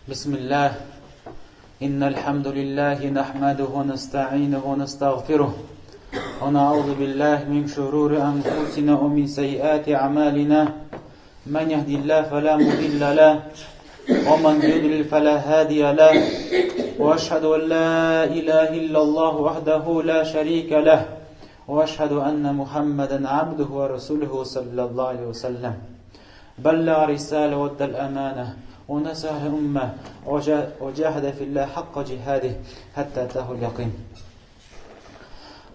بسم الله إن الحمد لله نحمده ونستعينه ونستغفره ونعوذ بالله من شرور أنفسنا ومن سيئات أعمالنا من يهدي الله فلا مضل له ومن يضلل فلا هادي له وأشهد أن لا إله إلا الله وحده لا شريك له وأشهد أن محمدا عبده ورسوله صلى الله عليه وسلم بلغ رسالة وأدى الأمانة ونصح الأمة وجاهد في الله حق جهاده حتى أتاه اليقين.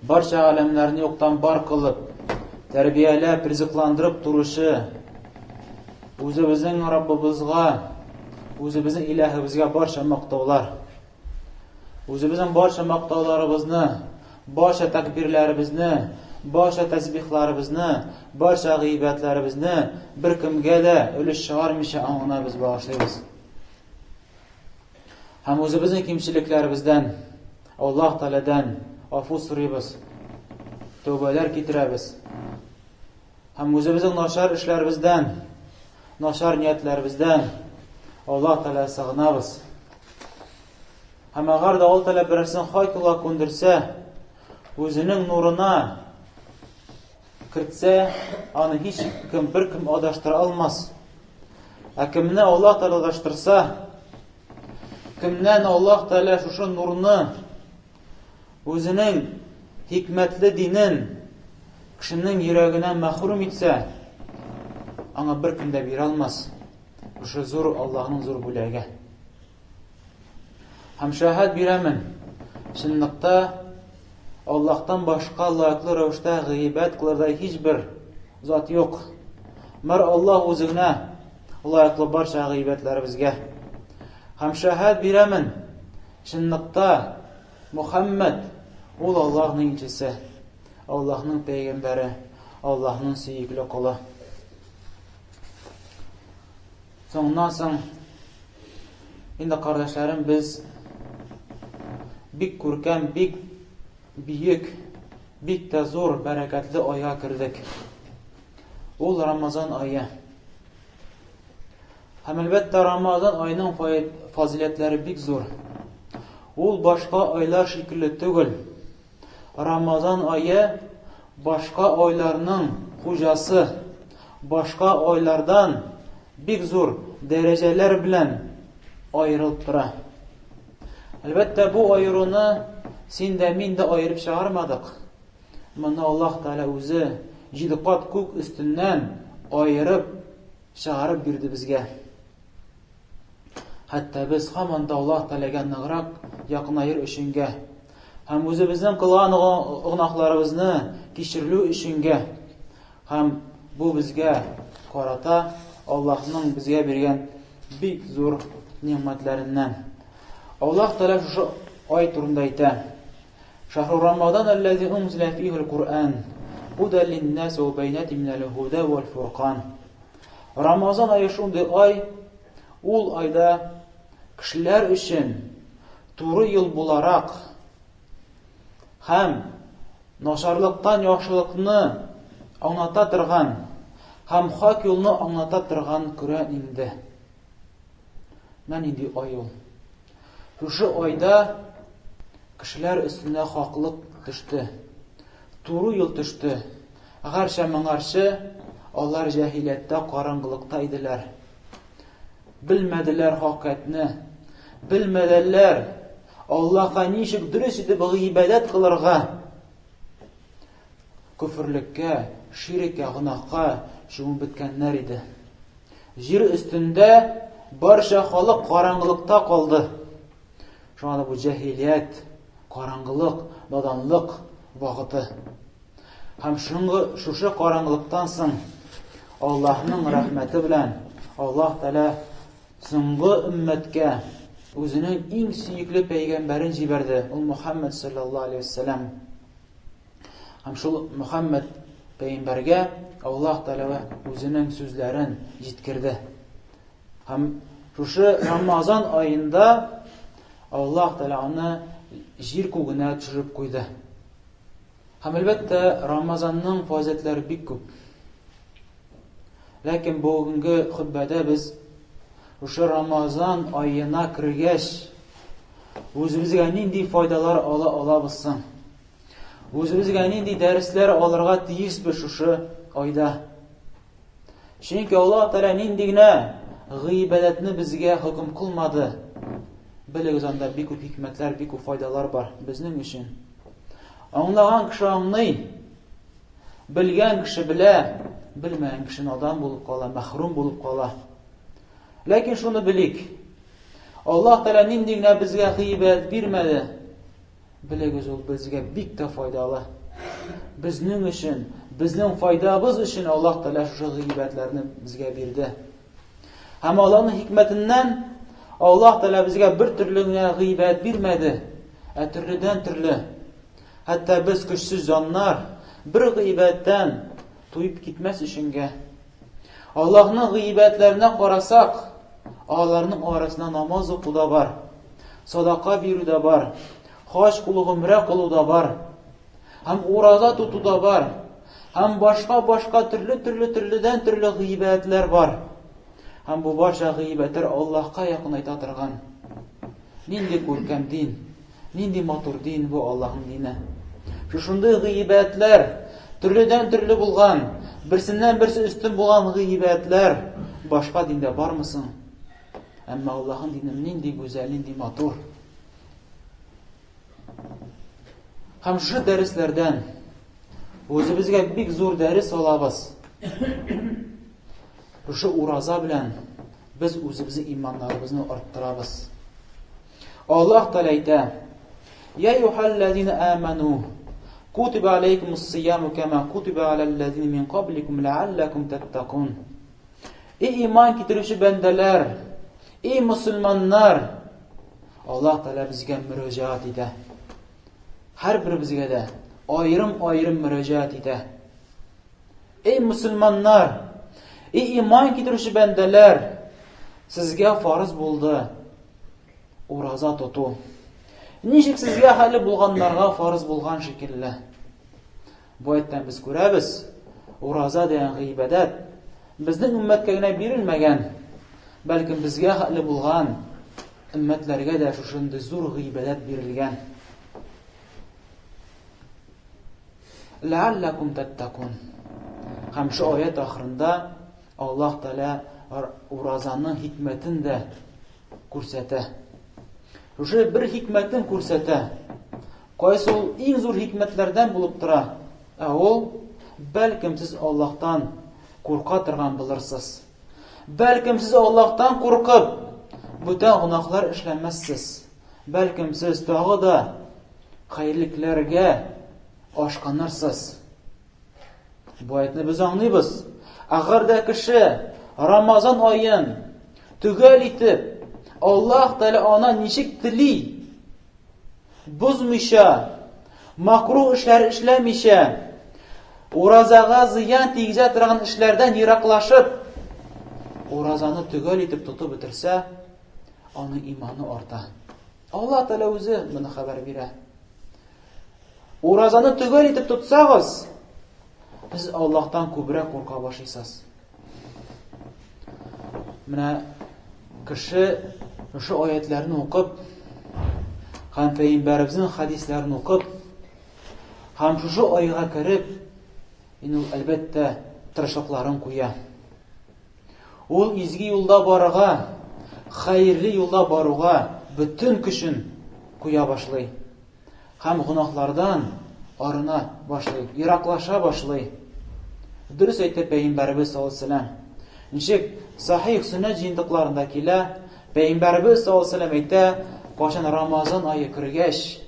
Barcha alemlerini yoktan bar kılıp, terbiyelep, rızıklandırıp duruşu, özümüzün Rabbimizga, özümüzün ilahimizga barcha maqtovlar, özümüzün barcha maqtovlarimizni, barcha takbirlarimizni, barcha tasbihlarimizni, barcha g'iybatlarimizni bir kimga da ulush chiqarmisha angina biz bag'ishlaymiz. Ham o'zimizning kimchiliklarimizdan, Alloh taoladan afv so'raymiz, tavbalar keltiramiz. Ham o'zimizning noshar ishlarimizdan, noshar niyatlarimizdan Alloh taolaga sig'inamiz. Ham agar da Alloh taolo birsin xoyqilga ko'ndirsa, o'zining nuruna kiritsa, onu hiç bir kim adashtıra almaz. Kimni Alloh taolo adashtirsa, kimdan Alloh taolo shu nurni, o'zining hikmatli dinin kishining yuragidan mahrum etsa, ona bir kim de bera olmaz. Shu zo'r Allohning zo'r bo'lagi. Ham shahad beraman, shunliqda Allah'tan başka layıklı rövüşte gıybet kılırda hiçbir zat yok. Mer Allah özüne layıklı barcha gıybetlerimizge. Hem şahad biramin, şınlıkta Muhammed ol Allah'ın elçisi, Allah'ın peygamberi, Allah'ın suyuklu kulu. Sondan soň indi kardeşlerim, biz bik kurkan, bik büyük, bik de zor, bereketli aya girdik. Ol Ramazan ayı. Hem elbette Ramazan ayının faziletleri bik zor. Ol başka aylar şekilli tügül. Ramazan ayı başka aylarının hocası, başka aylardan bik zor dereceler bilen ayrılıp dura. Elbette bu ayrını sen de min de ayırıp çağırmadık. Bunu Allah Teala özü jidiqat kök üstünden ayırıp çağırıp girdi bizge. Hatta biz haman da Allah Teala'ga nıgrak yakınayır işinge. Hem özümüzden kılan ıgnaqlarımızı kişirlü işinge. Hem bu bizge karata Allah'ın bizge bergen bik zor nimetlerinden. Allah Teala şu ay turunda ayta. شهر رمضان الذي أنزل فيه القرآن هدى للناس وبينات من الهدى والفرقان. Ramazan ayı şunday ay, ul ayda kişiler için turu yıl bularak hem naşarlıktan yaxşılıkны anlata turgan, hem hak yolunu anlata turgan Kur'an indi. Men indi ay ol. Şu ayda kişiler üstüne haklık düştü. Turu yıl düştü. Garşa mangarşı onlar cahiliyette, karanlıkta idiler. Bilmediler hakikatini. Bilmediler Allah'a nişik dürüst edip ibadet kılırga. Küfürlükке, şirke, günahka şun bitkenler idi. Jir üstünde barşa halık karanlıkta kaldı. Şu anda bu cahiliyet, karanlık, nadanlık vakıtı. Hem şu karanlıktan soň Allah'ın rahmeti bilen Allah Teala soňgy ümmetke özünün en süýükli peygamberin jiberdi. O Muhammed sallallahu aleyhi ve sellem. Hem şu Muhammed peygamberge Allah Teala özünün sözlerin jitkirdi. Hem şu Ramazan ayında Allah Teala onu jir kuguna düşürüp koydu. Hem elbette Ramazan'ın faziletleri bik köp. Lakin bugünkü hutbede biz Uşu Рамазан ayına кергәч, үзебезгә нинди файдалар алабыз? Үзебезгә нинди дәресләр алырга тиешбез шушы айда? Чөнки Аллаһ Тәгалә нинди генә гыйбадәтне безгә хөкем кылмады. Белегез, анда бик күп хикмәтләр, бик күп файдалар бар безнең өчен. Аңлаган кеше аңлый, белгән кеше белә, белмәгән кеше надан булып кала, мәхрүм булып кала. Ләкин шуны белик, Аллаһ Тәгалә нинди генә безгә гыйбадәт бирмәде. Белегез, ул безгә бик тә файдалы. Безнең өчен, безнең файдабыз өчен Аллаһ Тәгалә шушы гыйбадәтләрне безгә бирде. Һәм Аллаһның хикмәтеннән Аллаһ Тәгалә безгә бер төрле генә гыйбадәт бирмәде, төрледән төрле. Хәтта без көчсез җаннар бер гыйбадәттән туйып китмәс өченгә. Аллаһның гыйбадәтләренә карасак, аларның арасында намаз уку да бар, садака бирү да бар, хаҗ кылу, гомрә кылу да бар, һәм ураза тоту да бар, һәм башка төрледән төрле гыйбадәтләр бар. Һәм бу барча гыйбадәтләр Аллаһка якынайта торган. Нинди күркәм дин, нинди матур дин бу Аллаһның дине. Шушындый гыйбадәтләр төрледән төрле булган, берсеннән берсе өстен булган гыйбадәтләр башка диндә бармысың? Әмма Аллаһның дине нинди гүзәл, нинди матур. Һәм шу дәресләрдән үзебезгә бик зур дәрес алабыз. Шу ураза белән без үзебезнең иманнарыбызны арттырабыз. Аллаһ Тәгалә әйтә: "Я юхаллазина аману, кутиба алейкумус-сияму кама кутиба алаллазина мин кабликум лааллакум таттакун." Эй иман китерүче бәндәләр, эй мусламаннар, Аллаһ Тәгалә безгә мөрәҗәгать итә. Һәр безгә дә аерым мөрәҗәгать итә. Эй мусламаннар, эй иман китерүче бәндәләр, сезгә фарыз булды ураза тоту. Ничек сезгә хәле булганнарга фарыз булган шикелле. Бу әйттән без күрәбез, ураза дигән гыйбадәт безнең уммәткә генә бирелмәгән, бәлкем безгә хәле булган уммәтләргә дә шушындый зур гыйбадәт бирелгән. Лааллакум таттакун. Һәм шу аят ахырында Аллаһ Тәгалә уразаның хикмәтен дә күрсәтә. Шушы бер хикмәтен күрсәтә. Кайсы ул иң зур хикмәтләрдән булып тора? Ул бәлкем сез Аллаһтан курка торган булырсыз. Бәлкем сез Аллаһтан куркып бүтән гынахлар эшләмәссез. Бәлкем сез тагы да хәйрлекләргә ашканырсыз. Бу аятны без аңлыйбыз. Әгәр дә кеше Рамазан аен төгәл итеп Аллаһ Тәгалә ана ничек тили, бузмыйча, макруh эшләр эшләмичә, уразага зыян тигезә торган эшләрдән ераклашып, уразаны төгәл итеп тотып бетерсә, аның иманы арта. Аллаһ Тәгалә үзе моны хәбәр бирә. Уразаны төгәл итеп тотсагыз, сез Аллаһтан күбрәк курка башлыйсыз. Менә кеше шу аятларны укып, һәм Пәйгамбәребезнең хадисләрен укып, һәм шу айга кереп, ул әлбәттә тырышлыкларын куя. Ул изге юлда барырга, хәерле юлда баруга бөтен көчен куя башлый. Һәм гынахлардан арына башлый, ераклаша башлый. Дөрес әйтә Пәйгамбәребез саллаллаһу алейһи ва саллям. Ничек Сахих Суннат җыентыкларында килә, Пәйгамбәребез саллаллаһу алейһи ва саллям әйтә, кашан Рамазан ае кергәч,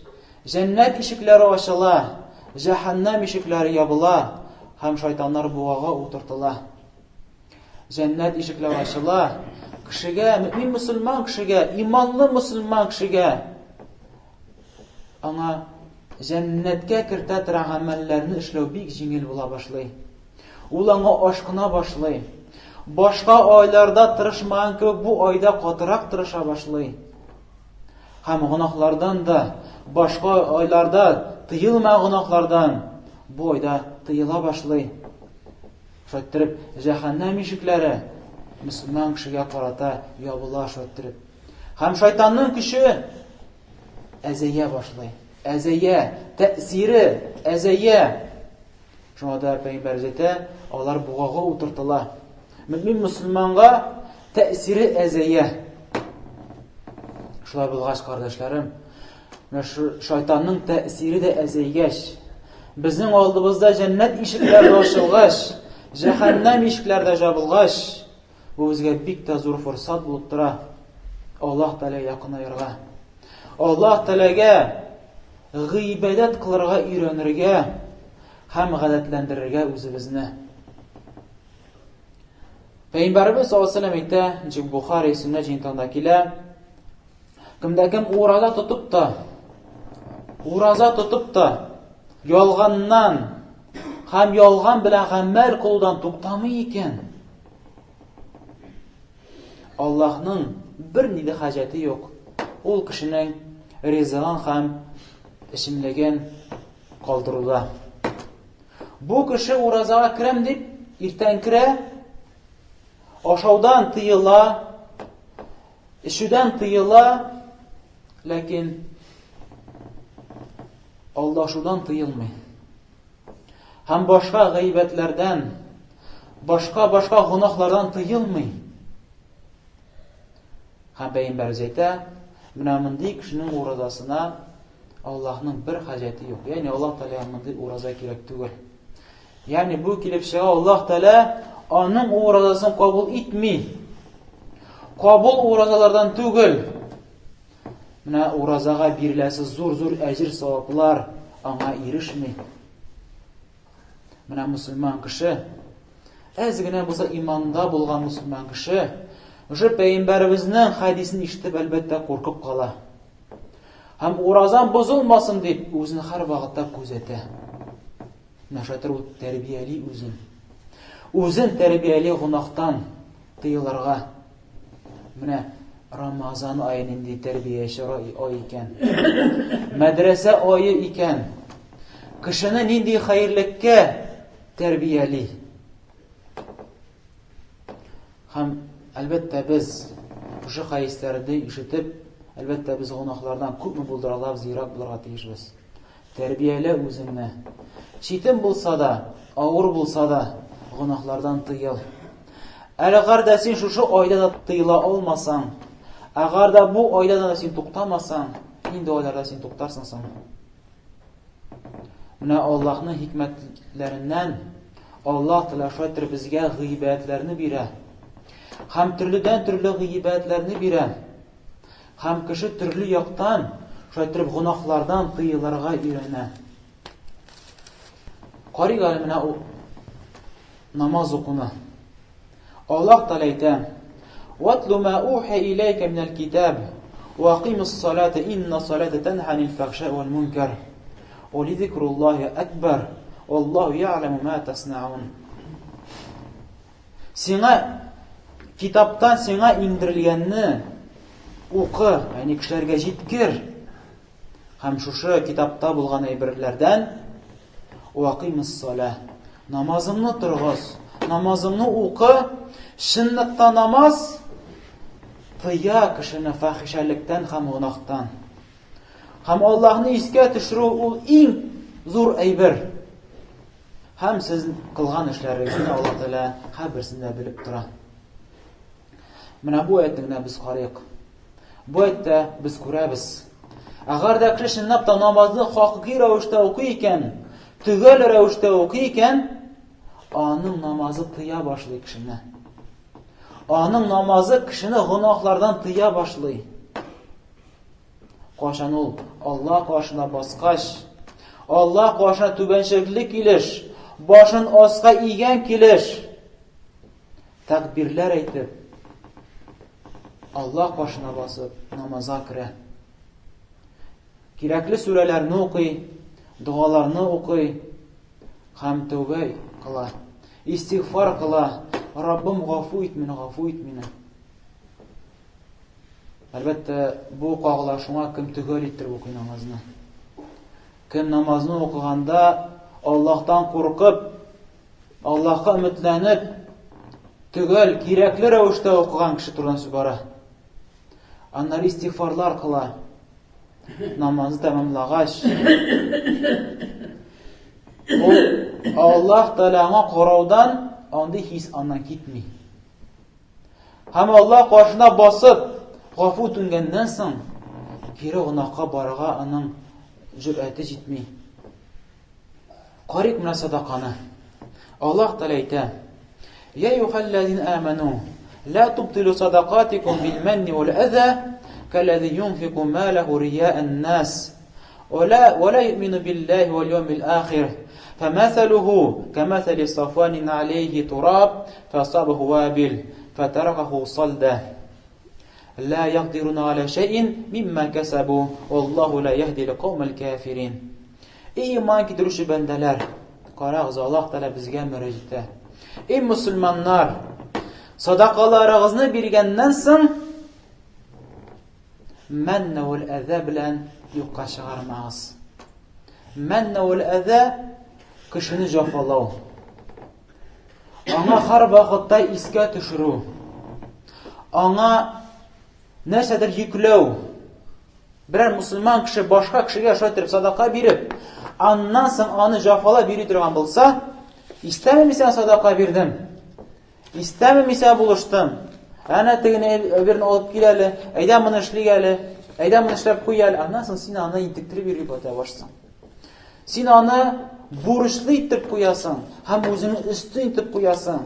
җәннәт ишекләре ачыла, җәһәннәм ишекләре ябыла, һәм шайтаннар буага утыртыла. Җәннәт ишекләре ачыла, кешегә, мөмин мусламан кешегә, иманлы мусламан кешегә аңа җәннәткә кертә торган гамәлләрне эшләү бик җиңел була башлый. Ул аңа ашкына башлый. Башка айларда тырышмаган кебек бу айда катырак тырыша башлый. Һәм гынахлардан да, башка айларда тыелмаган гынахлардан бу айда тыела башлый. Шайтырып җәһәннәм ишекләре, Müslüman кешегә карата ябыла шаттырып. Һәм шайтанның көче әзәя башлый. Әзәя, тәэсире әзәя. Шуңа да Пәйгамбәр әйтә, алар бугага утыртыла. Мөмин мөселманга тәэсире әзәя. Шулай булгач, кардәшләрем, шайтанның тәэсире дә әзәйгәч, безнең алдыбызда җәннәт ишекләре ачылгач, җәһәннәм ишекләре жабылгач, бу безгә бик тә зур форсат булып тора. Аллаһ Тәгалә якынайырга. Аллаһ Тәгаләгә гыйбадәт кылырга өйрәнергә һәм гадәтләндерергә үзебезне. Пәйгамбәрбез саллаллаһу алейһи ва сәллям әйтә, Бухари Сөннәт җинтанда килә, кемдә кем ураза тотып та ялганнан һәм ялган белән гамәл кылудан туктамый икән, Аллаһның бер ниндәй хаҗәте юк. Ул кешенең ризыгын һәм эшемлеген калдыруда. Бу кеше уразага керәм дип иртән керә, ашаудан тыела, эшүдән тыела, ләкин алдашудан тыелмый. Һәм башка гыйбәтләрдән, башка гынахлардан тыелмый. Һәм Пәйгамбәр әйтә, менә мондый кешенең уразасына Аллаһның бер хаҗәте юк. Ягъни Аллаһ Тәгалә мондый ураза кирәк түгел. Ягъни бу килеп чыга, Аллаһ Тәгалә аның уразасын кабул итми. Кабул уразалардан түгел. Менә уразага биреләсе зур әҗир саваплар аңа ирешми. Менә мөселман кеше, әз генә булса иманда булган мөселман кеше, уже Пәйгамбәребезнең хадисен ишетеп әлбәттә куркып кала. Һәм уразан бозылмасын дип үзен һәр вакытта күзәтә. Менә шайтан ул тәрбияли үзен. Үзен тәрбияли гынахтан тыелырга. Менә Рамазан айы нинди тәрбияче ай икән. Мәдрәсә айы икән. Кешене нинди хәерлеккә тәрбияли. Һәм әлбәттә без ошо хәдисләрне ишетеп, әлбәттә без гынахлардан күпме булдыралар, зирак булырга тиешбез. Тәрбиялә үзеңне. Читен булса да, авыр булса да, гынахлардан тыел. Әгәр дә син шушы айда да тыела алмасаң, әгәр дә бу айда да син туктамасаң, инде айларда син туктарсың соң. Менә Аллаһның хикмәтләреннән Аллаһ Тәгалә шайтыр безгә гыйбадатларны бирә. Һәм төрле гыйбадатларны бирә. Һәм кеше төрле яктан шайтыр гынахлардан тыелырга өйрәнә. Карыйга менә намаз укуны. Аллаһ Тәгалә әйтә: "Ватлу ма уха илейка минал китаб, ва акимус салата, инна салата танха анил фахша'i вал мункар, ва лизикруллахи акбар, валлаху я'ламу ма таснаун." Сиңа китаптан сиңа индирелгәнне укы, ягъни кешеләргә җиткер. Һәм шушы китапта булган әйберләрдән вакимус сала, намазыңны торгыз, намазыңны укы. Шынлыкта намаз тыя кешене фахишәлектән һәм гынахтан. Һәм Аллаһны искә төшерү ул иң зур әйбер. Һәм сез кылган эшләрегезне Аллаһ Тәгалә һәрберсендә белеп тора. Менә бу әйтеңне без карыйк. Бу әйтә без күрәбез. Әгәр дә кеше чынлап та намазны хакыйкый рәвештә укый икән, төгәл рәвештә укый икән, аның намазы тыя башлый кешене. Аның намазы кешене гынахлардан тыя башлый. Кашан ул Аллаһ кашына баскач, Аллаһ кашына түбәнчекле килеш, башын аска игән килеш, тәкбирләр әйтеп, Аллаһ кашына басып намазга керә. Кирәкле сүрәләрне укый, дуаларны укый, һәм тәүбә кыла, истигъфар кыла. Раббым гафу ит мине. Әлбәттә, бу кагыла шуңа кем төгәл иттереп укый намазны. Кем намазны укыганда Аллаһтан куркып, Аллаһка өметләнеп, Төгәл, кирәкле рәвештә укыган кеше турында сүз бара. Аннары истигъфарлар кыла. Намазы тәмамлагач, Аллаһ Тәгаләгә караудан андый хис аннан китми. Һәм Аллаһ каршына басып, гафу үтенгәннән соң, кире гынахка барырга аның җөрьәте җитми. Карик менә садаканы. Аллаһ Тәгалә әйтә: "Я юхаллазина аману, ла тубтилу садақатикум билманни вал аза, каллази юнфиqu маlahu рия'ан нас, ولا يؤمن بالله واليوم الآخر فمثله كمثل صفوان عليه تراب فأصابه وابل فتركه صلدا لا يقدرون على شيء مما كسبوا والله لا يهدي القوم الكافرين." Ey iman getirişi bendeler, qarağız Allah Teala bizge müracaat. Ey Müslümanlar, sadaqalarınızı bergenden soň menne vel azə bilen yuqqa çıgarmağız. Menne vel azə kişini jafalaw. Ana har vaqtda iske düşürü. Ana nəsədir yükləw. Birər Müslüman kişi başqa kişiyə şöyle sadaqa berib, ondan soň onu jafala beri durğan bolsa, İstəməmisən sadaqa verdim. İstəməmisən buluşdum. Ana tegini birini alıp giləli, aydan bunu işləyəli, aydan bunu işləb qoyalı. Ondan soň sen onu intiktirib verib ata başsan. Sen onu burçlu itib qoyasan, həm özünü üstün itib qoyasan,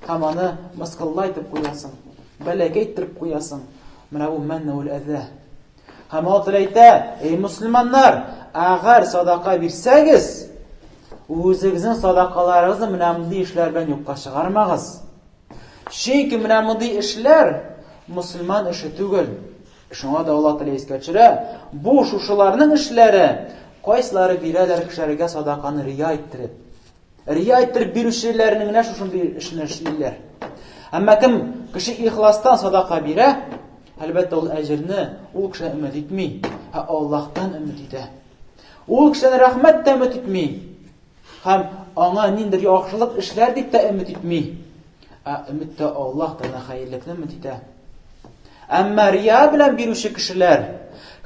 həm onu məsqalla itib qoyasan, bələkə itib qoyasan. Mənə bu mənə vel əzə. Həm atlayta, ey Müslümanlar, əgər sadaqa versəgiz, o'zingizning sadaqalaringizni menamdi ishlar bilan yo'qqa chiqarmag'iz. Chunki menamdi ishlar musulmon ishi tugul. Shunga da Alloh taolo eskachira, bu shushularning ishlari qaysilari biralar kishilarga sadaqani riyo ettirib. Riyo ettirib beruvchilarning mana shunday ishni ishlaylar. Ammo kim kishi ixlosdan sadaqa bera, albatta ul ajrni u kishi umid etmay, Allohdan umid etadi. U kishidan rahmatdan umid etmay. Hem ona nindir yaxşılıq işler deyip de ümit etmey. Ümit de Allah da hayırlıkını ümit eder. Ama riya bilen biruşu kişiler,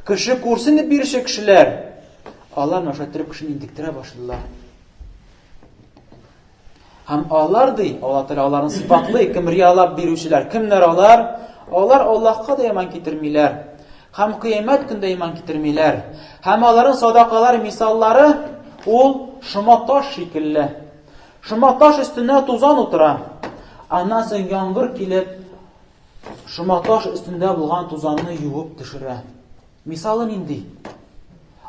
kişi kursun biruşu kişiler, Allah naşattirip kişini indiktire başladılar. Hem Allah dey, Allah Teala onların sıfatlı, kim riyalab biruşular, kimler onlar? Onlar Allah'a da iman getirmeyler. Hem kıyamet günde iman getirmeyler. Hem onların sadakaları, misalları, ol şuma taş şekilli. Şuma taş üstüne tuzan otura. Ondan soň yağmur kelip, şuma taş üstünde bulgan tuzanını yuvup düşürür. Misalın indi.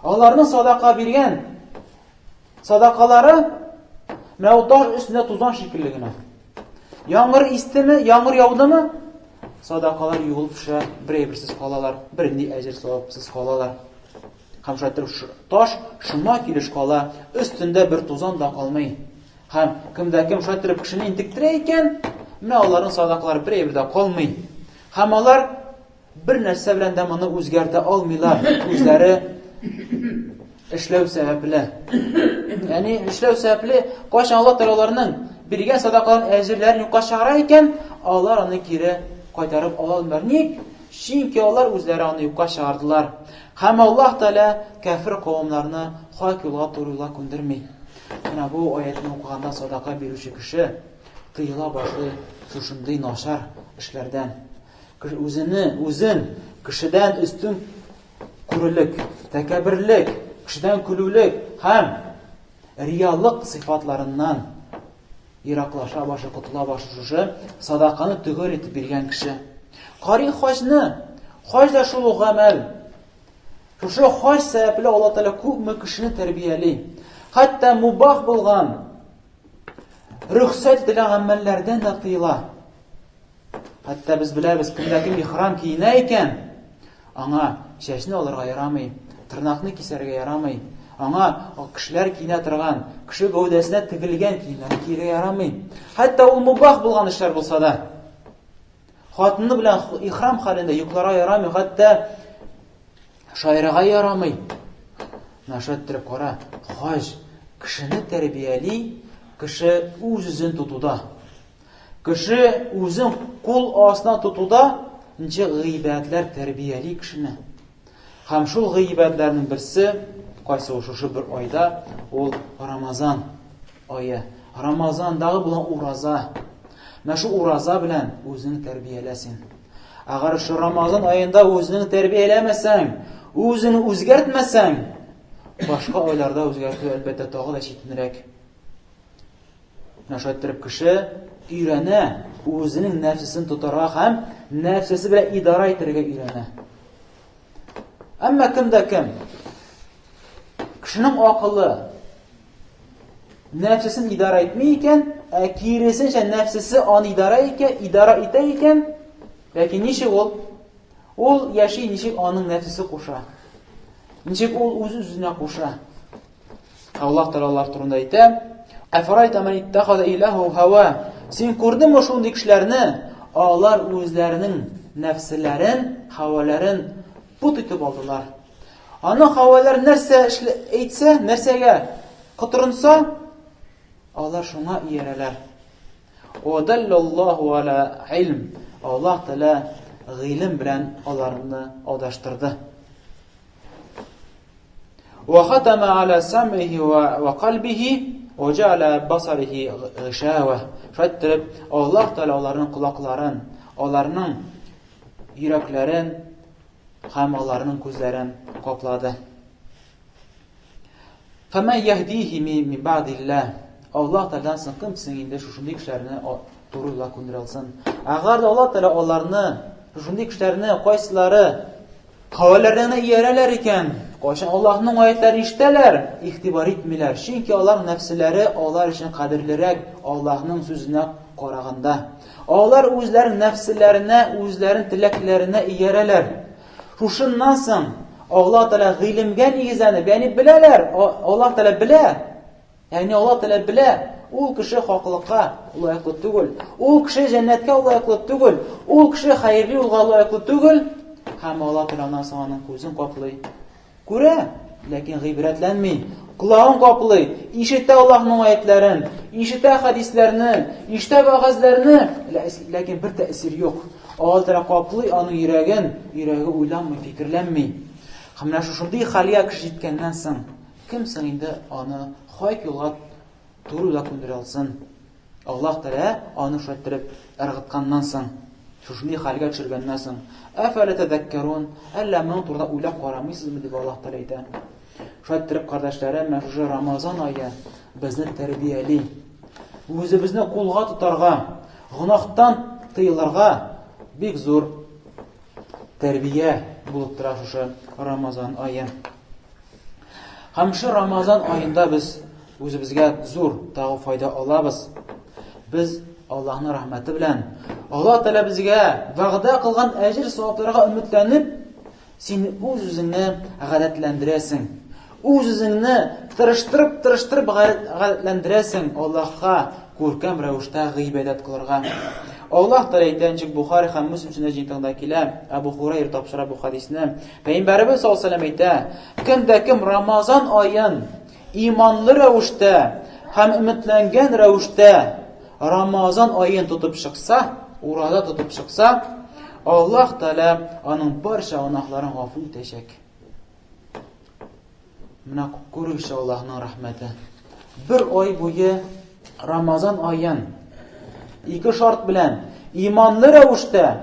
Onların sadaqa bergen sadaqaları mana o taş üstünde tuzan şekilligine. Yağmur istimi, yağmur yağdı mı? Sadaqalar yuvulup düşer, birisiz qalalar, birini ecir savapsız qalalar. Hamşatır taş şuma kiliş qala, üstünde bir tuzan da qalmay. Ham kimdə kim şatırıb kişini intiktirəyken, mana onların sadaqaları birdə qalmay. Ham onlar bir нәрсә белән дә моны үзгәртә алмыйлар, үзләре эшләү сәбәпле. Ягъни эшләү сәбәпле кайчан Аллаһ Тәгаләнең биргән садақаларын әҗерләрен юкка чыгара икән, алар аны кире кайтарып ала алмыйлар. Ник? Чөнки алар үзләре аны юкка чыгардылар. Һәм Аллаһ Тәгалә кафир кавымнарны хак юлга турыла күндерми. Менә бу аятны укыганда садака бирүче кеше тыела башлый шушындый начар эшләрдән. Үзен кешедән үстен күрелек, тәкәбберлек, кешедән көлүлек һәм риялык сыйфатларыннан ираклаша башы, кутыла башы шушы садаканы түгел итеп биргән кеше. Карый хаҗны, хаҗ да шул гамәл. Шушы хаҗ сәбәпле Аллаһ Тәгалә күпме кешене тәрбияли. Хәтта мубах булган, рөхсәт ителгән гамәлләрдән дә тыела. Хәтта без беләбез, кемдә кем ихрам киенә икән, аңа чәчне алырга ярамый, тырнакны кисәргә ярамый. Аңа кешеләр киенә торган, кеше гәүдәсенә тегелгән киемнәр кияргә ярамый. Хәтта ул мубах булган эшләр булса да, хатыны белән ихрам хәлендә юкларга ярамый, хәтта шаирга ярамый. Нашаттырып кара, хаҗ кешене тәрбияли, кеше үзен тутуда. Кеше үзен кул астына тотуда гыйбатлар тәрбияли кешене. Һәм шул гыйбатларның берсе, кайсы шушы бер айда, ул Рамазан айы. Рамазандагы булган ураза. Менә шу ураза белән үзең тәрбияләсен. Агар шу Рамазан аенда үзең тәрбияләмәсәң, үзең үзгәртмәсәң, башка айларда үзгәртү әлбәттә тагы да читенрәк. Менә шулай итеп кеше өйрәнә, үзенең нәфсесен тотарга һәм нәфсесе белән идара итәргә өйрәнә. Әмма кемдә кем? Кешенең акылы нәфсесен идара итмәй икән, киресенчә нәфсесе аны идара итә икән, ләкин ничек ул? Ул яши ничек аның нәфсесе куша? Ничек ул үз-үзенә куша? Аллаһ Тәгалә турында әйтә: "Афарайта ман иттахаза илаһу һава". Син күрдеңме шундый кешеләрне? Алар үзләренең нәфселәрен, һаваларын пут итеп алдылар. Аны һавалар нәрсә әйтсә, нәрсәгә кытырынса, алар шуңа иярәләр. Вадаллаллаху ала илм. Аллаһ Тәгалә гыйлем белән аларны адаштырды. Ва хатама ала сам'ihi ва qalbihi ва жа'ала басариhi гышава. Шәттеп Аллаһ Тәгалә аларның кулакларын, аларның йөрәкләрен һәм аларның күзләрен каплады. Фәмән яһдиһи мин баъдиллаһ. Аллаһ Тәгаләдән соң кем соң инде шушындый кешеләрне туры юлга күндерә алсын? Агар да Аллаһ Тәгалә аларны, шушындый кешеләрне кайсылары хаваларына иярәләр икән, кайчан Аллаһның аятларын ишетәләр, игътибар итмиләр. Чөнки алар нәфселәре алар өчен кадерлерәк Аллаһның сүзенә караганда. Алар үзләренең нәфселәренә, үзләренең теләкләренә иярәләр. Шушыннан соң Аллаһ Тәгалә гыйлемгә нигезләнеп, ягъни беләләр, Аллаһ Тәгалә белә. Ягъни Аллаһ Тәгалә белә, ул кеше хаклыкка лаеклы түгел, ул кеше җәннәткә лаеклы түгел, ул кеше хәерле юлга лаеклы түгел. Һәм Аллаһ Тәгалә аның күзен каплый. Күрә, ләкин гыйбрәтләнми. Кулавын каплый, ишетә Аллаһның аятларын, ишетә хадисләрне, ишетә вәгазьләрне, ләкин бер тәэсир юк. Аллаһ Тәгалә каплый аның йөрәге уйламый, фикерләнми. Менә шушындый хәлгә кеше җиткәннән соң, кем соң инде аны хак юлга туры юлга күндерә алсын? Аллаһ Тәгалә аны шулай итеп ыргытканнан соң, шушындый хәлгә төшергәннән соң, афәлә тәзәккәрун, әллә моның турында уйлап карамыйсызмы дип Аллаһ Тәгалә әйтә. Шулай итеп, кардәшләрем, менә шушы Рамазан ае безне тәрбияли. Үзебезне кулга тотарга, гынахтан тыелырга бик зур тәрбия булып тора шушы Рамазан ае. Һәм шу Рамазан аенда без үзебезгә зур тагы файда алабыз. Без Аллаһның рәхмәте белән, Аллаһ Тәгалә безгә вәгъдә кылган әҗр савапларга өметләнеп, син үз-үзеңне гадәтләндерәсең. Үз-үзеңне тырыштырып гадәтләндерәсең Аллаһка күркәм рәвештә гыйбадәт кылырга. Аллаһ Тәгалә әйткәнчә Бухари һәм Муслим җинтәгендә килә, Абу Хурайра тапшыра бу хадисне. Пәйгамбәрбез саллаллаху алейһи ва сәллям әйтә: "Кемдә кем Рамазан аен иманлы рәвештә һәм өметләнгән рәвештә Рамазан аен тотып чыкса, ураза тотып чыкса, Аллаһ Тәгалә аның барча гөнаһларын гафу итәчәк." Менә күрүче Аллаһның рәхмәте. Бер ай буе Рамазан аен ике шарт белән иманлы рәвештә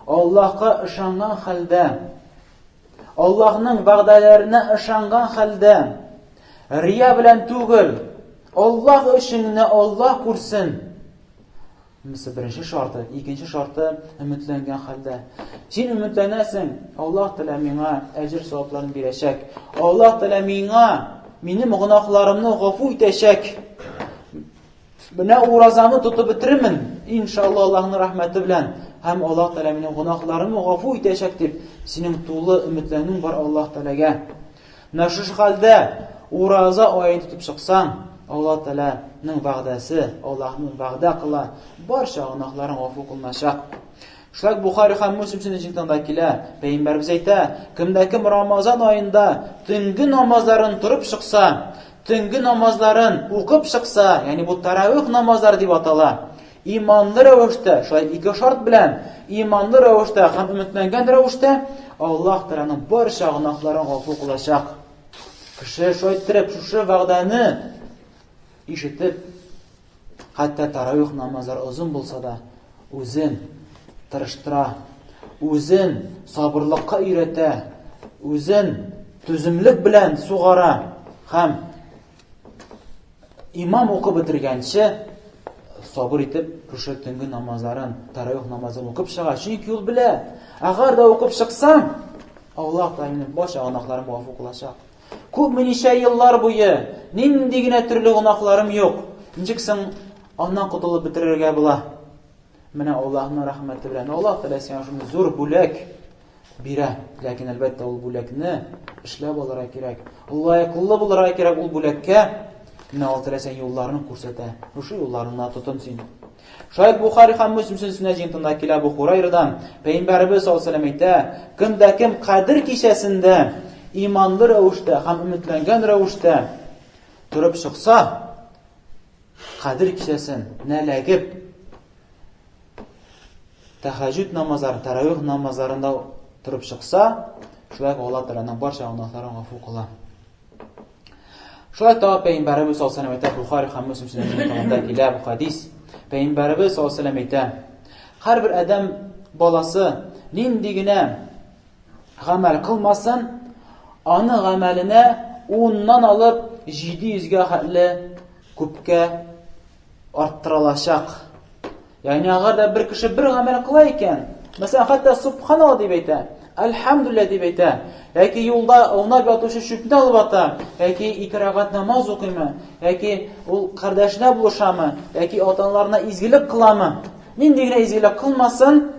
Аллаһка ышанган хәлдә, Аллаһның вәгъдәләренә ышанган хәлдә, рия белән түгел, Аллаһ өчен генә Аллаһ күрсен. Мисал беренче шарты, икенче шарты өметләнгән хәлдә. Син өметләнәсең, Аллаһ Тәгалә миңа әҗр савапларын бирәчәк. Аллаһ Тәгалә минем гөнаһларымны гафу итәчәк. Менә уразамны тотып бетермен, иншалла Аллаһның рәхмәте белән. Һәм Аллаһ Тәгалә минем гөнаһларымны гафу итәчәк дип, синең тулы өметләнүң бар Аллаһ Тәгаләгә. Менә шушы хәлдә ураза аен тотып чыксаң, Аллаһ Тәгаләнең вәгъдәсе, Аллаһның вәгъдә кыла, барча гөнаһларың гафу кылыначак. Шулай Бухари һәм Муслим җинтәгендә килә, Пәйгамбәрбез әйтә: "Кемдә кем Рамазан аенда төнге намазларын турып чыкса, төнге намазларын укып чыкса, ягъни бу таравих намазлары дип атала, imanlı rәвештә, шулай ике шарт белән, imanlı rәвештә һәм өметләнгән рәвештә Аллаһ Тәгаләнең барча гөнаһларын гафу кылачак. Кеше шулай итеп, шушы вәгъдәне ишетеп, хәтта таравих намазлары узын булса да, үзен тырыштыра, үзен сабырлыкка өйрәтә, үзен түземлек белән сугара һәм имам укып бетергәнче сабыр итеп шушы төнге намазларын, таравих намазын укып чыга. Чөнки ул белә, әгәр дә укып чыксам, Аллаһ Тәгалә барча гөнаһларымны гафу кылачак. Күпме ничә еллар буе нинди генә төрле гөнаһларым юк. Ничек соң аннан котылып бетерергә була? Менә Аллаһның рәхмәте белән Аллаһ Тәгалә сиңа шуны зур бүләк бирә. Ләкин әлбәттә ул бүләкне эшләп алырга кирәк. Лаеклы булырга кирәк ул бүләккә. Менә Аллаһ Тәгалә сиңа юлларын күрсәтә. Шушы юлларына тотын син. Шәйх Бухари һәм Муслим сүннәтендә килә Абу Хурайрадан Пәйгамбәрбез саллаллаһу алейһи ва сәллям әйтә: "Кемдә кем Кадр кичәсендә иманлы рәвештә һәм өметләнгән рәвештә турып чыкса, Кадр кичәсен нәләгеп тәһаҗҗүд намазларын, таравих намазларында турып чыкса, шулай Аллаһ Тәгаләнең барча гөнаһларын гафу кыла." Шулай та Пәйгамбәрбез саллаллаһу алейһи ва сәллям Бухари һәм Муслим сүннәтендә килә бу хадис. Пәйгамбәрбез саллаллаһу алейһи ва сәллям әйтә: "Һәрбер адәм баласы нинди генә гамәл кылмасын, аны гамәленә 10ннан алып 700гә хәтле күпкә арттырылачак." Ягъни әгәр дә бер кеше бер гамәл кыла икән, мәсәлән, хәтта субханалла дип әйтә, әлхәмдүлилләh дип әйтә, яки юлда аунап ятучы шүпне алып ата, яки 2 рәгать намаз укыймы, яки ул кардәшенә булышамы, яки ата-аналарына изгелек кыламы, нинди генә изгелек кылмасын,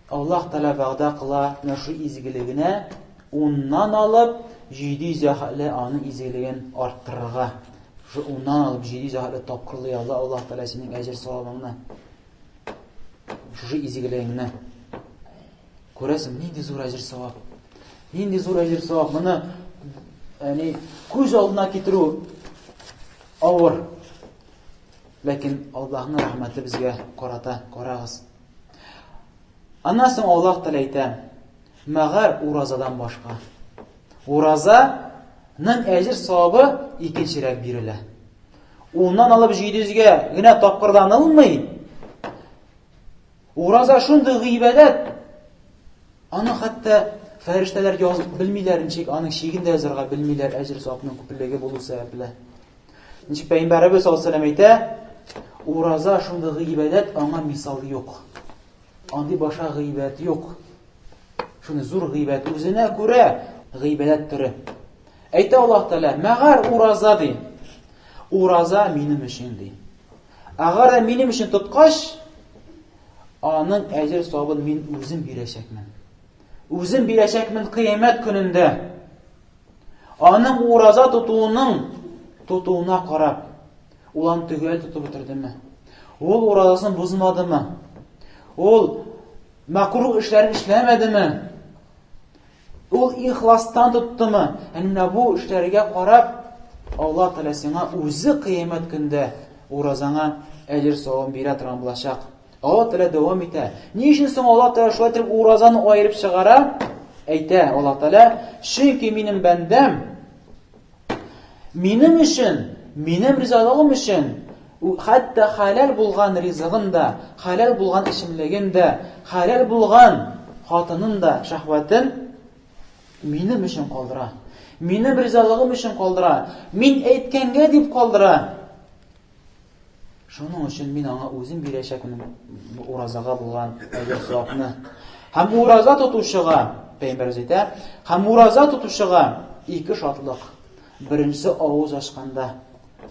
Аллаһ Тәгалә вәгъдә кыла, менә шу изгелегенә 10ннан алып 700 хәтле аны изгелеген арттырырга. Шу 10ннан алып 700 хәтле тапкырлый Аллаһ Тәгалә синең әҗр савабыңны. Шушы изгелегеңне күрәсең, нинди зур әҗр савап. Нинди зур әҗр савап. Моны күз алдына китерү авыр. Ләкин Аллаһның рәхмәте безгә карата, карагыз. Аннан соң Аллаһ Тәгалә әйтә: "Мәгәр уразадан башка." Уразаның әҗр савабы икенчерәк бирелә. 10ннан алып 700гә генә тапкырданылмый. Ураза шундый гыйбадәт, аны хәтта фәрештәләр язып белмиләр, ничек аның шигендә язарга белмиләр, әҗр савабының күплеге булу сәбәпле. Ничек Пәйгамбәрбез саллаллаһу алейһи ва сәллям әйтә: "Ураза шундый гыйбадәт, аңа мисалы юк. Андый башка гыйбадәт юк." Шуны зур гыйбадәт, үзенә күрә гыйбадәт түре. Әйтә Аллаһ Тәгалә: "Мәгәр ураза ди. Ураза минем өчен ди. Әгәр дә минем өчен тоткач, аның әҗр савабын мин үзем бирәчәкмен. Үзем бирәчәкмен кыямәт көнендә. Аның ураза тотуына карап, ул аны төгәл тотып бетердеме? Ул уразасын бузмадымы? Ул макрух эшләрен эшләмәдеме? Ул ихластан тоттымы? Әнә бу эшләргә карап, Аллаһ Тәгалә сиңа үзе кыямәт көндә уразаңа әҗр савабын бирә торган булачак." Аллаһ Тәгалә дәвам итә. Ни өчен соң Аллаһ Тәгалә шулай итеп уразаны аерып чыгара? Әйтә Аллаһ Тәгалә: "Чөнки минем бәндәм минем өчен, минем ризалыгым өчен, хәтта халал булган ризыгын да, халал булган ичемлеген дә, халал булган хатынын да, шәһвәтен минем өчен калдыра. Минем ризалыгым өчен калдыра. Мин әйткәнгә дип калдыра. Шуның өчен мин аңа үзем бирәчәкмен уразага булган әҗр савабны." Һәм ураза тотучыга, Пәйгамбәрбез әйтә, һәм ураза тотучыга 2 шатлык. Беренчесе авыз ачканда.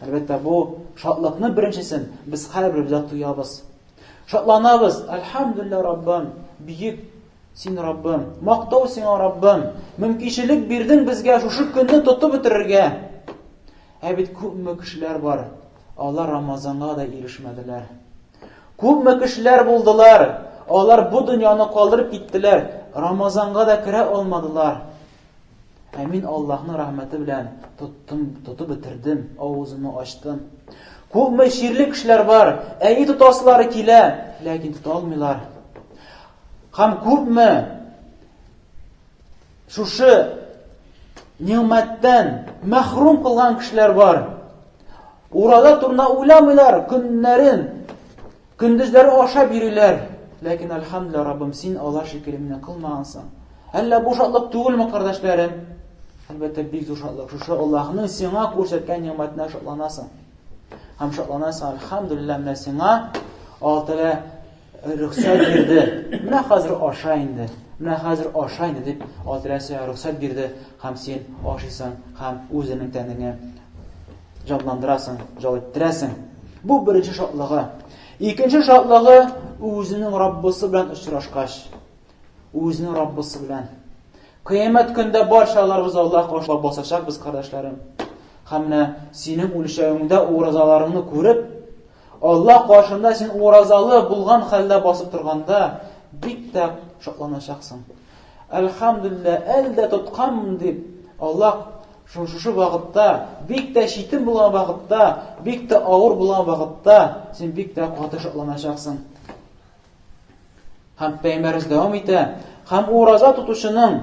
Әлбәттә бу шатлыкны беренчесен без һәрберебез туябыз. Шатланабыз: "Әлхәмдүлилләһ Раббым, бийек син Раббым, мактау сиңа Раббым, мөмкинчелек бирдең безгә шушы көнне тотып бетерергә." Бит күпме кешеләр бар, алар Рамазанга да ирешмәделәр. Күпме кешеләр булдылар, алар бу дөньяны калдырып киттеләр, Рамазанга да керә алмадылар. Мин Аллаһның рәхмәте белән тотып бетердем, авызымны ачтым. Күпме ширле кешеләр бар, әйе тотасылары килә, ләкин тота алмыйлар. Һәм күпме шушы нимәттән мәхрум кылган кешеләр бар. Ураза турында уйламыйлар, көннәрен, көндезләре ашап йөриләр. Ләкин әлхәмдүлилләһ, Раббым, син алар шикелле мине кылмагансың. Әллә бу шатлык түгелме, кардәшләрем? Әлбәттә, бик зур шатлык. Шушы Аллаһның сиңа күрсәткән нимәтенә шатланасың. Һәм шатланасың, әлхәмдүлилләһ, менә сиңа Алла рөхсәт бирде. Менә хәзер аша инде. Менә хәзер аша инде дип Алла сиңа рөхсәт бирде. Һәм син ашыйсың, һәм үзеңнең тәнеңне җанландырасың, җал иттерәсең. Бу беренче шатлыгы. Икенче шатлыгы үзенең Раббысы белән очрашкач. Үзенең Раббысы белән. Кыямәт көндә барчаларыбыз Аллаһ каршылап басачак без, кардәшләрем. Һәм менә синең үлчәвеңдә уразаларыңны күреп, Аллаһ каршында син уразалы булган хәлдә басып торганда, бик тә шатланачаксың. Әлхәмдүлилләһ, әлдә тотканмын дип, Аллаһ шушы вакытта, бик тә читен булган вакытта, бик тә авыр булган вакытта, син бик тә каты шатланачаксың. Һәм Пәйгамбәрбез дәвам итә, һәм ураза тотучының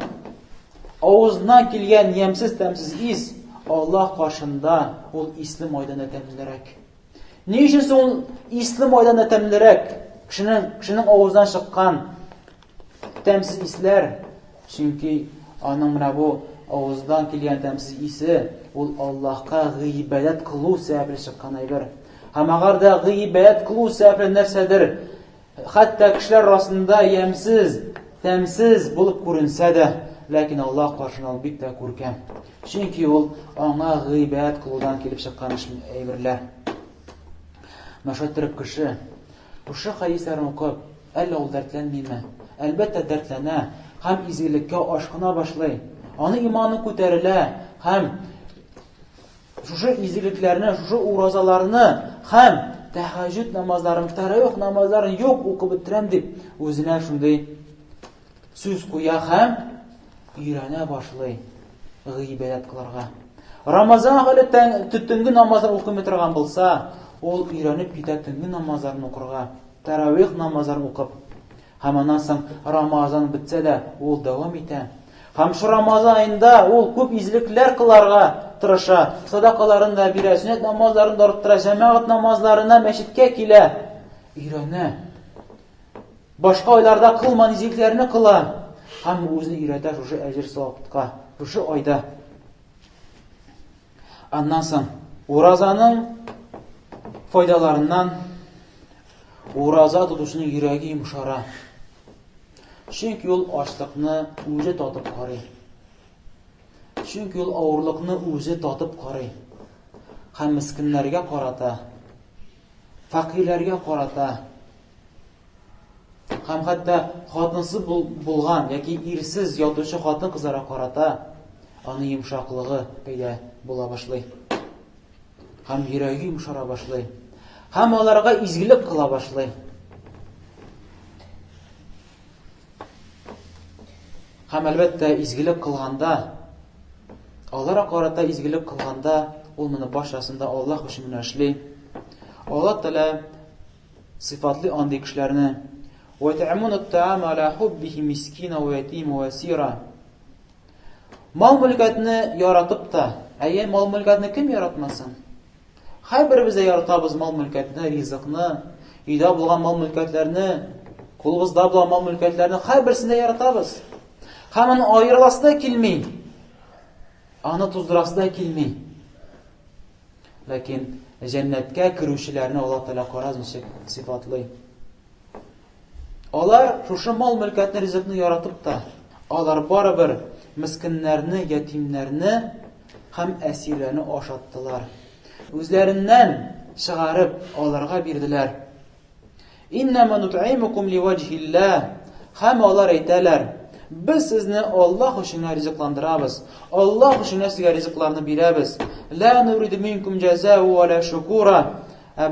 авызыннан килгән ямсыз тәмсез ис Аллаһ каршында ул исле майданда тәмлерәк. Ни өчен соң ул исле майданда тәмлерәк? Кешенең авыздан чыккан тәмсез исләр, чөнки аның менә бу авыздан килгән тәмсез исе ул Аллаһка гыйбадәт кылу сәбәпле чыккан әйбер. Һәм агар да гыйбадәт кылу сәбәпле нәрсәдер, хәтта кешеләр арасында ямсыз, тәмсез булып күренсә дә, ләкин Аллаһ каршында ул бик тә күркәм. Чөнки ул аңа гыйбадәт кылудан килеп чыккан әйберләр. Мәшәттер кеше шушы хәдисләрне укып, әллә ул дәртләнмиме? Әлбәттә дәртләнә, һәм изгелеккә ашкына башлый. Аны иманы күтәрелә, һәм шушы изгелекләрне, шушы уразаларны, һәм тәһәҗҗүд намазларын, тәравих намазларын юк укып бетерәм дип, үзенә шундый сүз куя һәм өйрәнә башлый гыйбадәт кылырга. Рамазан айлы төнге намазлар укып торган булса, ул өйрәнеп китә төнге намазларын укырга, тәравих намазларын укып. Һәм аннан соң Рамазан бетсә дә ул дәвам итә. Һәм шу Рамазан айында ул күп излекләр кыларга тырыша, садакаларын да бирә, сөннәт намазларын да арттыра, җәмәгать намазларына мәчеткә килә, өйрәнә. Башка айларда кылмаган излекләрне кыла, һәм үзен өйрәтә шушы әҗер савапка, шушы айда. Аннан соң уразаның файдаларыннан ураза тотучының йөрәге йомшара. Чөнки ул ачлыкны үзе татып карый. Чөнки ул авырлыкны үзе татып карый. Һәм мискиннәргә карата, фақирләргә карата, һәм хәтта хатынсыз булган яки ирсез ятучы хатын-кызларга карата аны йомшаклыгы пәйда була башлый. Һәм йөрәге йомшара башлый. Һәм аларга изгелек кыла башлый. Һәм әлбәттә изгелек кылганда, аларга карата изгелек кылганда, ул моны башасында Аллаһ өчен генә эшли. Аллаһ Тәала сыйфатлы андый кешеләрне «Ва ta'amuna ta'ama ala hubbihi miskina wa yatima wa asira». Мал-мөлкәтне яратып та, әйе, мал-мөлкәтне кем яратмасын? Һәрберебез яратабыз мал-мөлкәтне, ризыкны, өйдә булган мал-мөлкәтләрне, кулыбызда булган мал-мөлкәтләрне һәрберсен яратабыз. Һәм аны аерыласы да килми, аны туздырасы да килми. Ләкин җәннәткә керүчеләрне Аллаһ Тәала караз ничек сыйфатлый. Алар шушы мал-мөлкәтне, ризыкны яратып та, алар барыбер мискиннәрне, ятимнәрне һәм әсирләрне ашаттылар. Үзләреннән чыгарып аларга бирделәр. «Иннама нут'имукум ливаджхиллаһ». Һәм алар әйтәләр: «Без сезне Аллаһ өчен ризыкландырабыз. Аллаһ өчен сезгә ризыкларны бирәбез. Ла нуриду минкум җазаа ва ла шукура».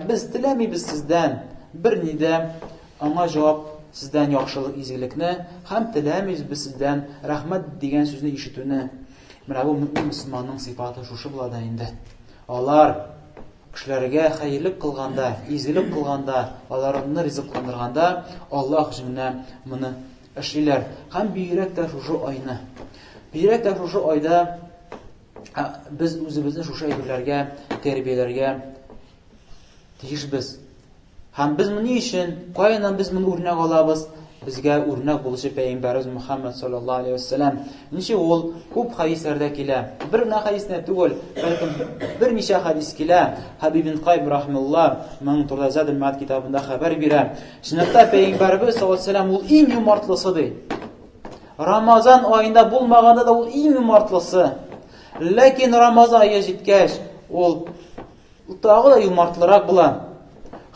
Без теләмибез сездән берни дә аңа җавап, сездән яхшылык, изгелекне, һәм теләмибез без сездән рәхмәт дигән сүзне ишетүне. Менә бу мөселманның сыйфаты шушы була да инде. Алар кешеләргә хәерлек кылганда, изгелек кылганда, аларны ризыкландырганда, Аллаһ җиңнә моны эшлиләр. Һәм бигрәк тә шушы айны. Бигрәк тә шушы айда без үзебезне шушы әйберләргә, тәрбияләргә тиешбез. Һәм без моны өчен, кайдан без моны үрнәк алабыз? Безгә үрнәк булучы Пәйгамбәрбез Мөхәммәд саллаллаһу алейһи ва саллям. Ничә ул күп хадисләрдә килә. Бер генә хадисне түгел, бәлкем берничә хадис килә. Хабиб ибн Кайм рахмеллаһ моның турында Задул Мәгъад китабында хәбәр бирә. Шунда Пәйгамбәрбез саллаллаһу алейһи ва саллям ул иң юмартлысы ди. Рамазан аенда булмаганда да ул иң юмартлысы. Ләкин Рамазан ае җиткәч, ул тагы да юмартлырак була.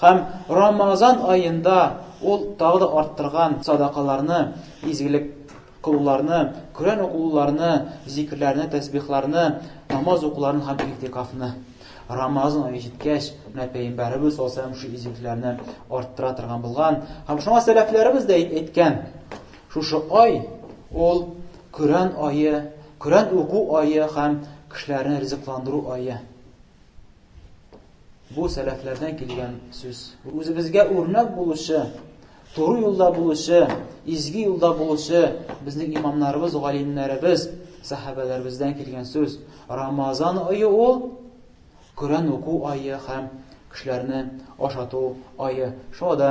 Һәм Рамазан аенда ул тагы да арттырган садакаларны, изгелек кылуларны, Коръән укуларны, зикрләрне, тәсбихләрне, намаз укуларны һәм иктикафны. Рамазан ае җиткәч, Пәйгамбәрбез саллаллаһу алейһи ва саллям шу изгелекләрне арттыра торган булган. Һәм шуңа сәләфләребез дә әйткән, шушы ай ул Коръән ае, Коръән уку ае һәм кешеләрне ризыкландыру ае. Бу сәләфләрдән килгән сүз. Үзебезгә үрнәк булучы, туры юлда булучы, изге юлда булучы безнең имамнарыбыз, галимнәребез, сахабаларыбыздан килгән сүз. Рамазан ае ул Коръән уку ае һәм кешеләрне ашату ае. Шуңа да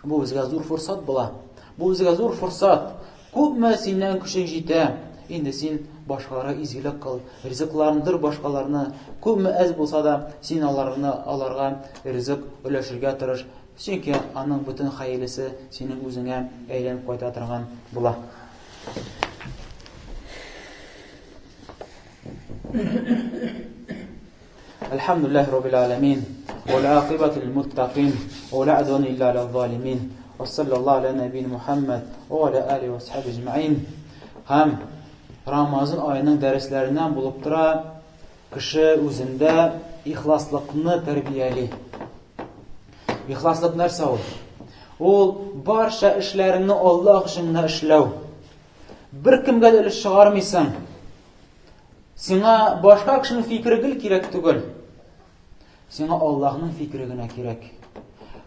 бу безгә зур форсат була. Бу безгә зур форсат. Күпме синнән көчең җитә. Инде син башкаларга изгелек кыл, ризыкларындыр башкаларны. Күпме әз булса да син аларга ризык өләшергә тырыш. Чөнки аның бөтен хәерлесе синең үзеңә әйләнеп кайта торган була. Элхамдулиллаһи раббил аламин. Ва ал-акибату лил-муттақин. Ва ла удвана илля алал-залимин. Ва саллаллаһу аля набийина Мухаммад ва аля алиһи ва асхабихи аҗмаин. Һәм Рамазан аеның дәресләреннән булып тора, кеше үзендә ихласлыкны тәрбияли. Ихласлык нәрсә ул? Ул барча эшләреңне Аллаһ өчен эшләү. Бер кемгә дә өлеш чыгармыйсың. Сиңа башка кешенең фикере гел кирәк түгел. Сиңа Аллаһның фикере генә кирәк.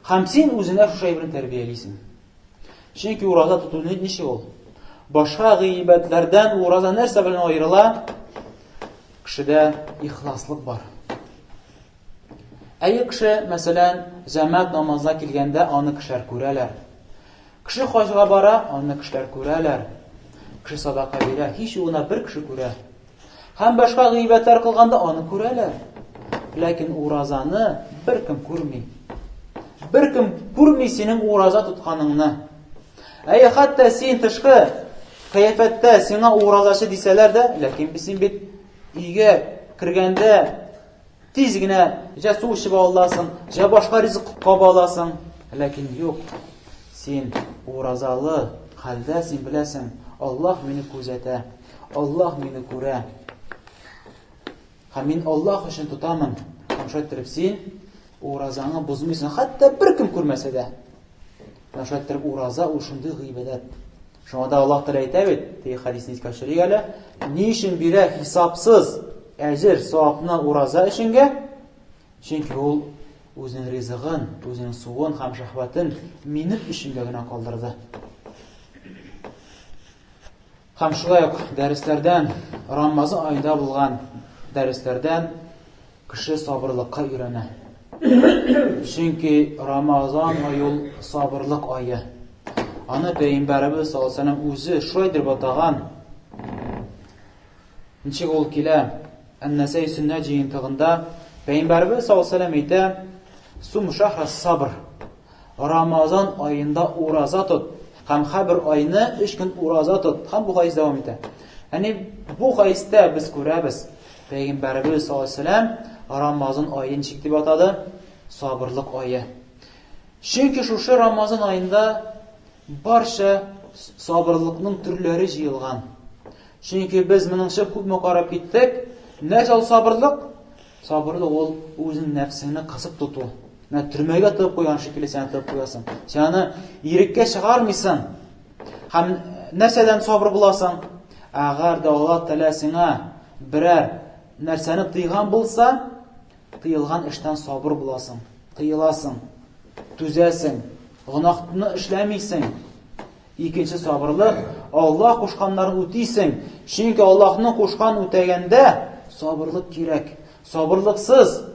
Һәм син үзеңә шушы әйберне тәрбиялисең. Чөнки ураза тоту ничек ул? Башка гыйбатлардан ураза нәрсә белән аерыла? Кешедә ихласлык бар. Әйе кеше, мәсәлән, җәмәгать намазына килгәндә аны кешеләр күрәләр. Кеше хаҗга бара, аны кешеләр күрәләр. Кеше садака бирә, һич уна бер кеше күрә. Һәм башка гыйбатлар кылганда аны күрәләр. Ләкин уразаны бер кем күрми. Бер кем күрми синең ураза тотканыңны. Әйе, хәтта син тышкы кыяфәттә сиңа уразачы дисәләр дә, ләкин син бит өйгә кергәндә тиз генә җә су эчеп аласың, җә башка ризык каба аласың. Ләкин юк, син уразалы хәлдә син беләсең, Аллаһ мине күзәтә, Аллаһ мине күрә. Һәм мин Аллаһ өчен тотамын. Һәм шәттер син уразаңны бозмыйсың, хәтта бер кем күрмәсә дә. Шәттер ураза ул шундый гыйбадәт. Шуңа да Аллаһ Тәгалә әйтә бит, ди хадисне искә әле, ни өчен бирә хисапсыз әҗер савапны ураза өченгә? Чөнки ул үзенең ризыгын, үзенең суын һәм шәһвәтен минут өченгә генә калдырды. Һәм шулай ук дәресләрдән, Рамазан аенда булган дәресләрдән кеше сабырлыкка өйрәнә. Чөнки Рамазан ае ул сабырлык ае. Аны Пәйгамбәрбез саллаллаһу алейһи ва саллям үзе шулай дип атаган. Ничек ул килә? Ан-Насаи сүннәт җыентыгында Пәйгамбәрбез саллаллаһу алейһи ва саллям әйтә: "Сум шахра сабр." Рамазан аенда ураза тот. Һәм һәр айны 3 көн ураза тот. Һәм бу хадис дәвам итә. Яни бу хадистә без күрәбез. Пәйгамбәрбез саллаллаһу алейһи ва саллям Рамазан аен ничек дип атады? Сабырлык ае. Чөнки шушы Рамазан аенда барча сабырлыкның төрләре җыелган. Чөнки без моныңча күпме карап киттек. Нәрсә ул сабырлык? Сабырлык ул үзең нәфсеңне кысып тоту. Төрмәгә тыгып куйган шикелле сән тыгып куясың. Сәне иреккә чыгармыйсың. Һәм нәрсәдән сабыр буласың? Әгәр дә Аллаһ Тәгалә сиңа берәр нәрсәне тыйган булса, тыелган эштән сабыр буласың, тыеласың, түзәсең, гынахны эшләмисең. Икенче сабырлык, Аллаһ кушканнарын үтисең. Чөнки Аллаһның кушкан үтәгәндә сабырлык кирәк. Сабырлыксыз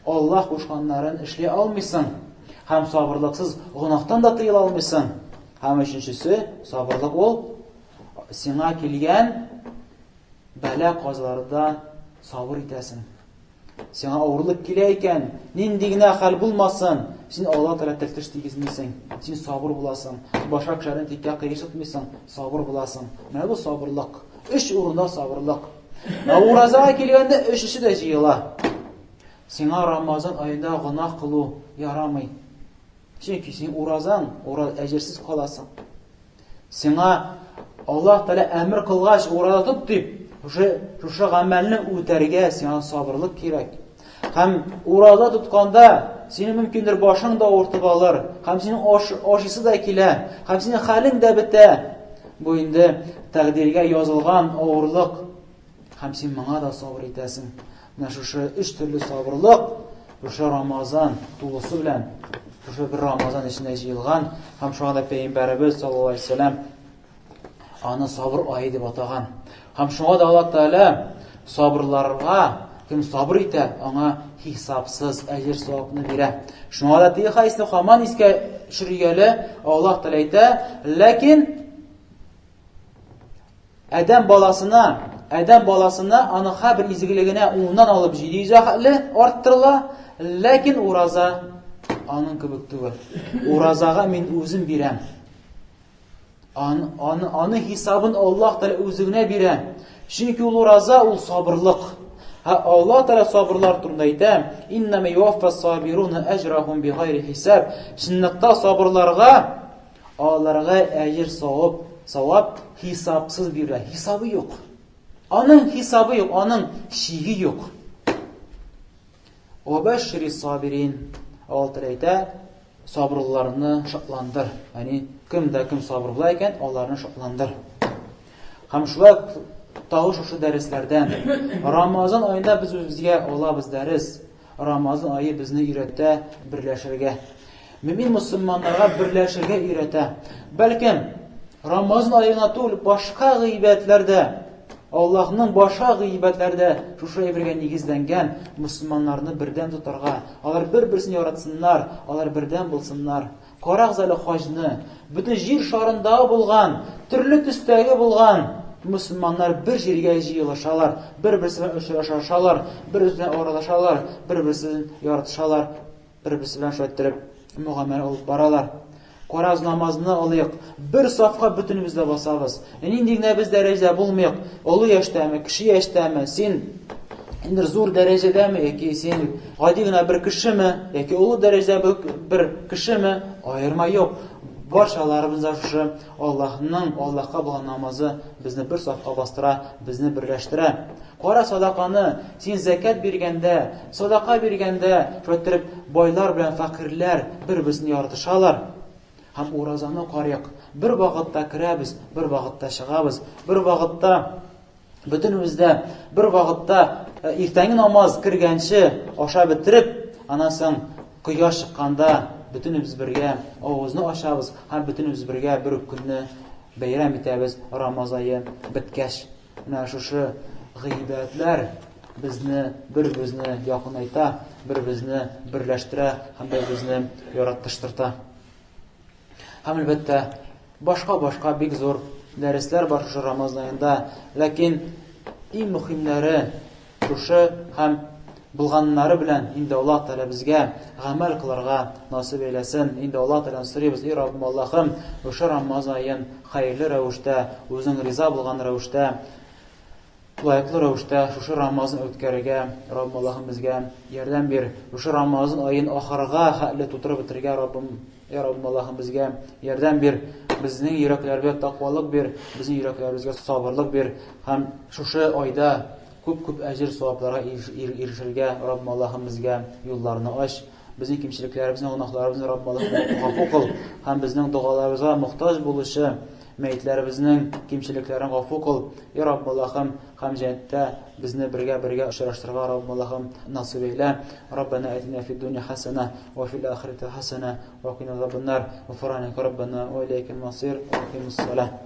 Аллаһ кушканнарын эшли алмыйсың. Һәм сабырлыксыз гынахтан да тыела алмыйсың. Һәм өченчесе, сабырлык ул сиңа килгән бәла казалардан сабыр итәсең. Сиңа авырлык килә икән, нинди генә хәл булмасын, син Аллаһ Тәгалә тәфтиш тигезмисең. Син сабыр буласың. Башка кешеләрне тиккә кыйшытмыйсың, сабыр буласың. Менә бу сабырлык. Эш урында сабырлык. Уразага килгәндә эшеше дә җыела. Сиңа Рамазан аенда гынах кылу ярамый. Чөнки син уразаң, әҗерсез каласың. Сиңа Аллаһ Тәгалә әмер кылгач ураза тот дип, шушы гамәлне үтәргә сиңа сабырлык кирәк. Һәм ураза тотканда синең мөмкиндер башың да авыртып алыр, һәм синең ашыысы да килә, һәм синең хәлең дә бетә. Бу инде тәкъдиргә язылган авырлык. Һәм син моңа да сабыр итәсең. Менә шушы өч төрле сабырлык шушы Рамазан тулысы белән, шушы бер Рамазан эчендә җыелган. Һәм шуңа да Пәйгамбәрбез саллаллаһу алейһи ва сәллям аны сабыр ае дип атаган. Һәм шуңа да Аллаһ Тәгалә сабырларга, кем сабыр итә, аңа хисапсыз әҗер-савапны бирә. Шуңа да теге хәдисне һаман искә төшергәле Аллаһ Тәгалә әйтә, ләкин Адәм баласына аның һәр изгелегенә уннан алып 700 хәтле арттырыла, ләкин ураза аның кебек түгел. Уразага мин үзем бирәм. Аны хисабын Аллаһ Тәгалә үзенә бирә. Чөнки ул ураза, ул сабырлык. Аллаһ Тәгалә сабырлар турында әйтә: "Иннама юваффас сабируна аҗрахум бигайри хисаб." Чынлыкта сабырларга аларга әҗер савап хисапсыз бирелә. Хисабы юк. Аның хисабы юк, аның шиги юк. Ва башшири сабирин. Аллаһ Тәгалә әйтә: сабырларны шатландыр. Яни кем сабыр була икән, аларны шатландыр. Һәм шулай тагы шушы дәресләрдән Рамазан аенда без үзебезгә алабыз дәрес. Рамазан ае безне өйрәтә берләшергә. Мөмин мусламаннарга берләшергә өйрәтә. Бәлкем Рамазан аена түгел, башка гыйбадатларда, Аллаһның башка гыйбадатларда шушы әйбергә нигезләнгән мусламаннарны бердән тотарга, алар бер-берсен яратсыннар, алар бердән булсыннар. Карагыз әле хаҗны, бөтен җир шарында булган, төрле төстәге булган мусламаннар бер җиргә җыелышалар, бер-берсе белән очрашалар, бер-берсе белән аралашалар, бер-берсен яратышалар, бер-берсе белән шайтырып мөгамәлә алып баралар. Карагыз, намазны алыйк, бер сафка бөтенебез дә басабыз. Нинди генә без дәрәҗәдә булмыйк, олы яшьтәме, кеше яшьтәме, син инде зур дәрәҗәдәме, яки син гади генә бер кешеме, яки олы дәрәҗәдә бер кешеме, аерма юк. Барчаларыбыз да шушы Аллаһка булган намазы безне бер сафка бастыра, безне берләштерә. Кара садаканы, син закат биргәндә, садака биргәндә, шайтырып байлар белән фәкыйрьләр бер-берсен яратышалар. Һәм уразаны карыйк. Бер вакытта керәбез, бер вакытта чыгабыз, бер вакытта бөтенебездә, бер вакытта иртәнге намаз кергәнче аша бетереп, аннан кояш чыкканда бөтенебез бергә авызны ачабыз, һәм бөтенебез бергә бер көнне бәйрәм итәбез, Рамазан ае беткәч. Менә шушы гыйбадатлар безне бер-берсенә якынайта, бер-берсенә берләштерә, һәм бер-берсенә яратыштырта. Һәм әлбәттә башка бик зур дәресләр бар шушы Рамазан аенда, ләкин иң мөһимнәре шушы һәм булганнары белән инде Аллаһ Тәгалә безгә гамәл кылырга насыйп әйләсен. Инде Аллаһ Тәгаләдән сорыйбыз: "И Раббым Аллаһым, шушы Рамазан аен хәерле рәвештә, үзең риза булган рәвештә, лайыклы рәвештә шушы Рамазан үткәрергә, Раббым Аллаһым безгә ярдәм бир. Шушы Рамазан аен ахырга хәтле тутырып бетергә, Раббым, я Раббым Аллаһым безгә ярдәм бир. Безнең йөрәкләргә тақвалык бир, безнең йөрәкләребезгә сабырлык бир, һәм шушы айда күп әҗер савапларга ирешергә, Раббым Аллаһым безгә юлларны ач. Безнең кимчелекләребезне, гөнаһларыбызны Раббым Аллаһым гафу кыл, һәм безнең дугаларыбызга мохтаҗ булучы Мәйетләребезнең кимчелекләрен гафу кыл. Я Раббаллахым, һәм җәннәттә безне бергә очраштырырга Раббаллахым насыйп эйлә. Раббана атина фид дунья хасана ва фил ахирати хасана ва қина азабан нар. Гуфраника Раббана ва илейкал масир. Ва қимус салат.